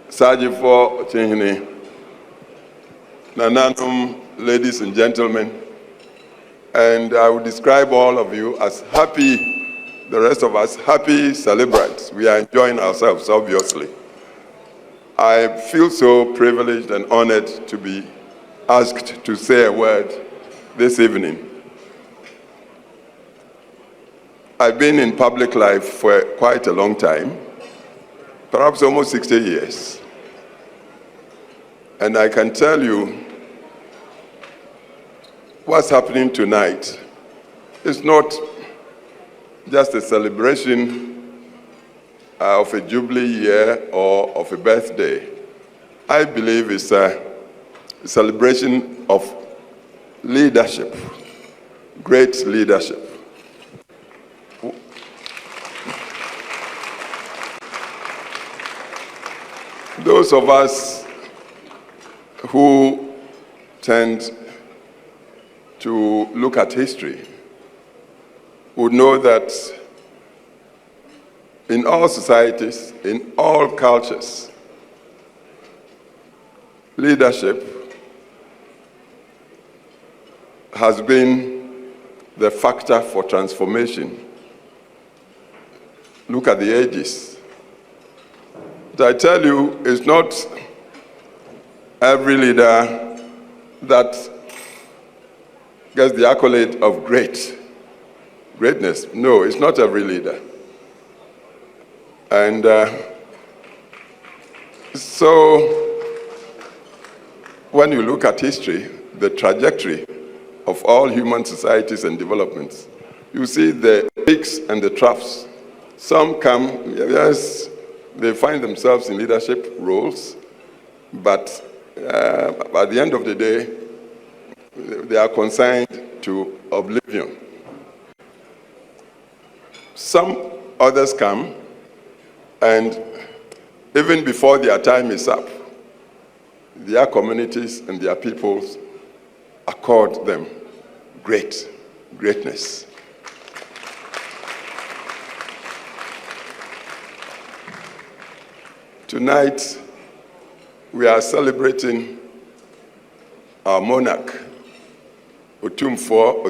Otumfour Chinhini, Nananum, ladies and gentlemen, and I would describe all of you as happy, the rest of us, happy celebrants. We are enjoying ourselves, obviously. I feel so privileged and honored to be asked to say a word this evening. I've been in public life for quite a long time, perhaps almost 60 years. And I can tell you what's happening tonight is not just a celebration of a jubilee year or of a birthday. I believe it's a celebration of leadership, great leadership. Those of us who tend to look at history would know that in all societies, in all cultures, leadership has been the factor for transformation. Look at the ages. But I tell you, it's not every leader that gets the accolade of greatness. No, it's not every leader. And so when you look at history, the trajectory of all human societies and developments, you see the peaks and the troughs. Some come, yes, they find themselves in leadership roles, but at the end of the day, they are consigned to oblivion. Some others come, and even before their time is up, their communities and their peoples accord them greatness. Tonight, we are celebrating our monarch, Otumfour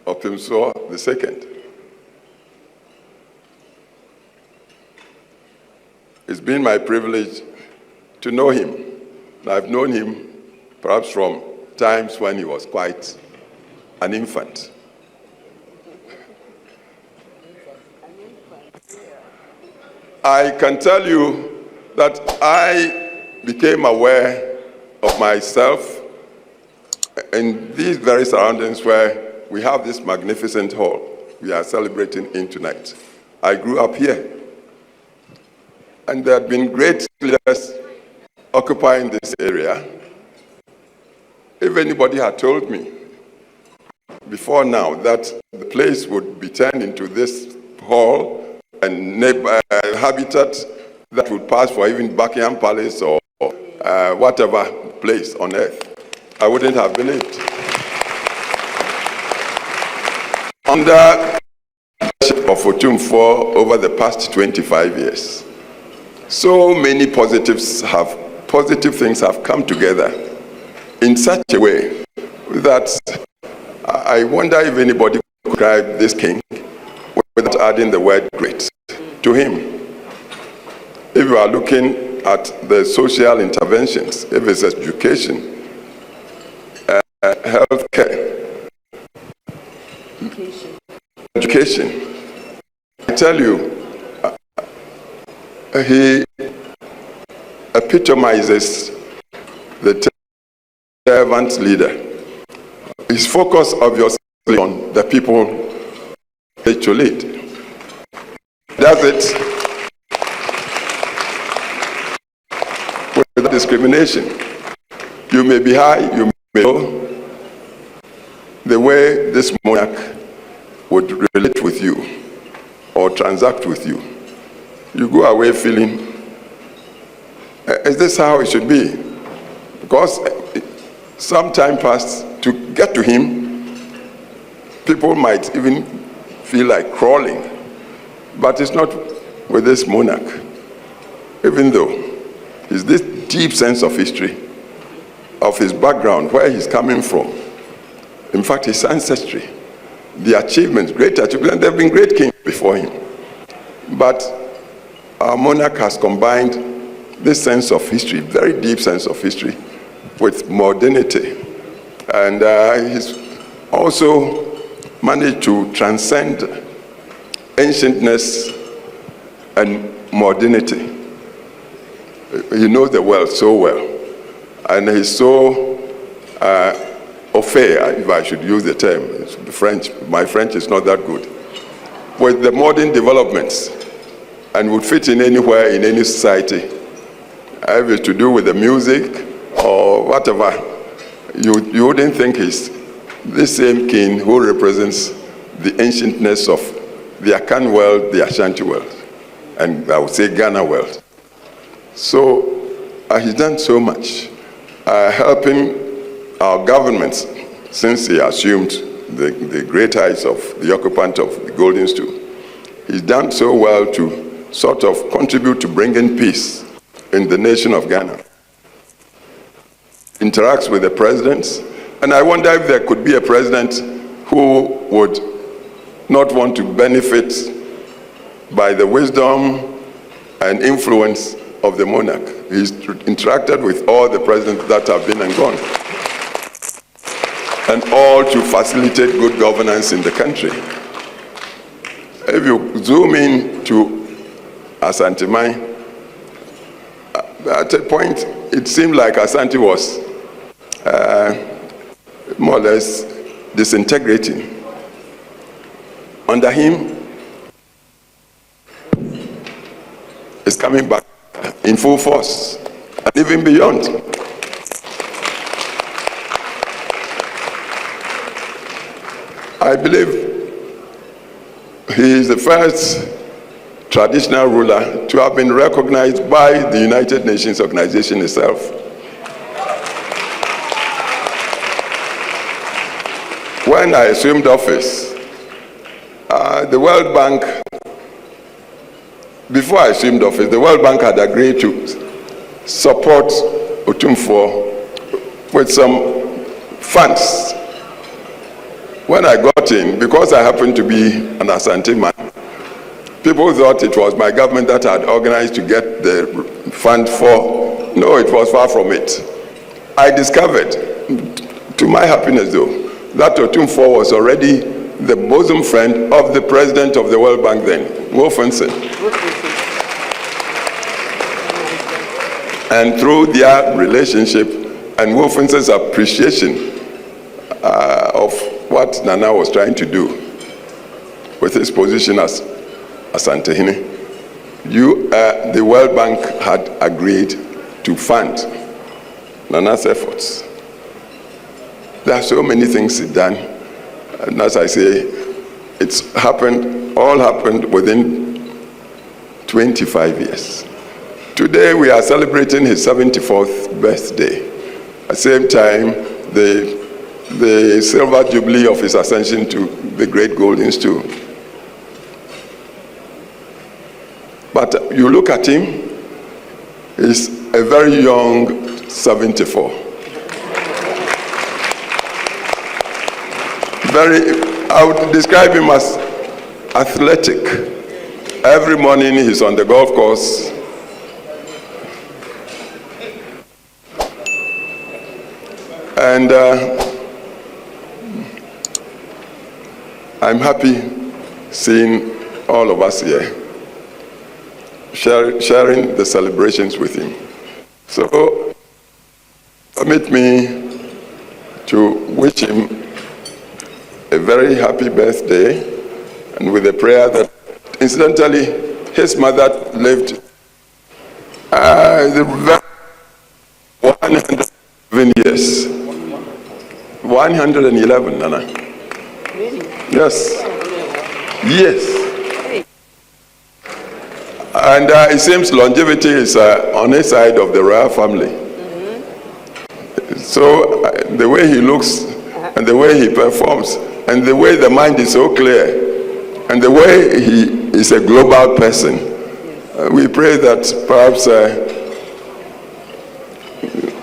Otumfour II. It's been my privilege to know him. I've known him perhaps from times when he was quite an infant. I can tell you that I became aware of myself in these very surroundings where we have this magnificent hall we are celebrating in tonight. I grew up here, and there had been great leaders occupying this area. If anybody had told me before now that the place would be turned into this hall and habitat that would pass for even Buckingham Palace or whatever place on earth, I wouldn't have believed. Under the leadership of Otumfour over the past 25 years, so many positive things have come together in such a way that I wonder if anybody could describe this king without adding the word great to him. If you are looking at the social interventions, if it's education, healthcare, education, I tell you, he epitomizes the servant leader. His focus obviously on the people to lead. Does it without discrimination. You may be high, you may be low. The way this monarch would relate with you or transact with you, you go away feeling, is this how it should be? Because some time passed, to get to him, people might even feel like crawling. But it's not with this monarch. even though it's this deep sense of history, of his background, where he's coming from, in fact, his ancestry, the achievements, great achievements, there have been great kings before him. But our monarch has combined this sense of history, very deep sense of history, with modernity. And he's also managed to transcend ancientness and modernity. He knows the world so well. And he's so au fait, if I should use the term. It's French. My French is not that good. With the modern developments, and would fit in anywhere, in any society. If it's to do with the music or whatever, you wouldn't think he's the same king who represents the ancientness of the Akan world, the Ashanti world, and I would say Ghana world. So he's done so much, helping our governments since he assumed the great heights of the occupant of the golden stool. He's done so well to sort of contribute to bringing peace in the nation of Ghana. Interacts with the presidents, and I wonder if there could be a president who would not want to benefit by the wisdom and influence of the monarch. He's interacted with all the presidents that have been and gone, and all to facilitate good governance in the country. If you zoom in to Asante Mine, at a point it seemed like Asante was more or less disintegrating. Under him, it's coming back in full force, and even beyond. I believe he is the first traditional ruler to have been recognized by the United Nations organization itself. When I assumed office, the World Bank, before I assumed office, the World Bank had agreed to support Otumfour with some funds. When I got in, because I happened to be an Asante man, people thought it was my government that had organized to get the fund for. No, it was far from it. I discovered, to my happiness though, that Otumfour was already the bosom friend of the president of the World Bank then, Wolfenson. And through their relationship and Wolfenson's appreciation of what Nana was trying to do with his position as Asantehene, the World Bank had agreed to fund Nana's efforts. There are so many things he's done, and as I say, it's all happened within 25 years. Today we are celebrating his 74th birthday. At the same time, the silver jubilee of his ascension to the great golden stool. But you look at him, he's a very young 74. I would describe him as athletic. Every morning he's on the golf course. And I'm happy seeing all of us here, sharing the celebrations with him. So permit me to wish him a very happy birthday, and with a prayer that, incidentally, his mother lived 111 years. 111, Nana. Yes. Yes. And it seems longevity is on his side of the royal family. So the way he looks and the way he performs and the way the mind is so clear and the way he is a global person, We pray that perhaps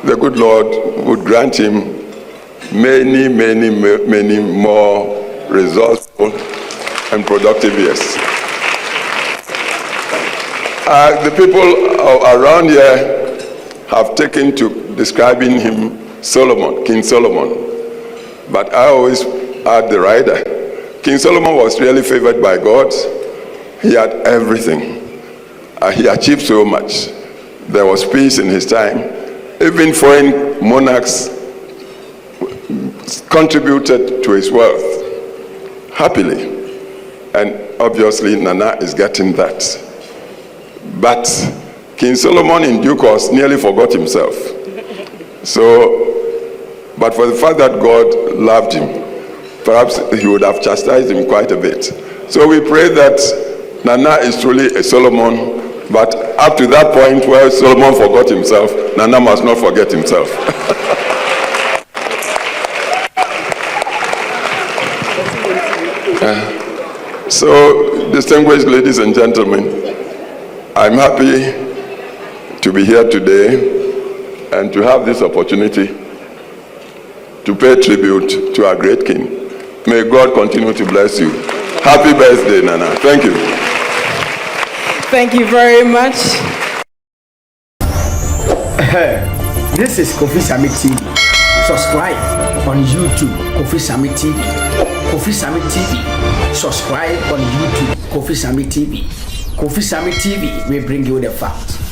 the good Lord would grant him many, many, many more resourceful and productive years. The people around here have taken to describing him Solomon, King Solomon. But I always add the rider. King Solomon was really favored by God. He had everything. He achieved so much. There was peace in his time. Even foreign monarchs contributed to his wealth happily. And obviously Nana is getting that. But King Solomon in due course nearly forgot himself. But for the fact that God loved him, perhaps he would have chastised him quite a bit. So we pray that Nana is truly a Solomon, but up to that point where Solomon forgot himself, Nana must not forget himself. So, distinguished ladies and gentlemen, I'm happy to be here today and to have this opportunity to pay tribute to our great king. May God continue to bless you. Happy birthday, Nana. Thank you. Thank you very much. This is Kofi Sami TV. Subscribe on YouTube, Kofi Sami TV. Kofi Sami TV. Subscribe on YouTube, Kofi Sami TV. Kofi Sami TV will bring you the facts.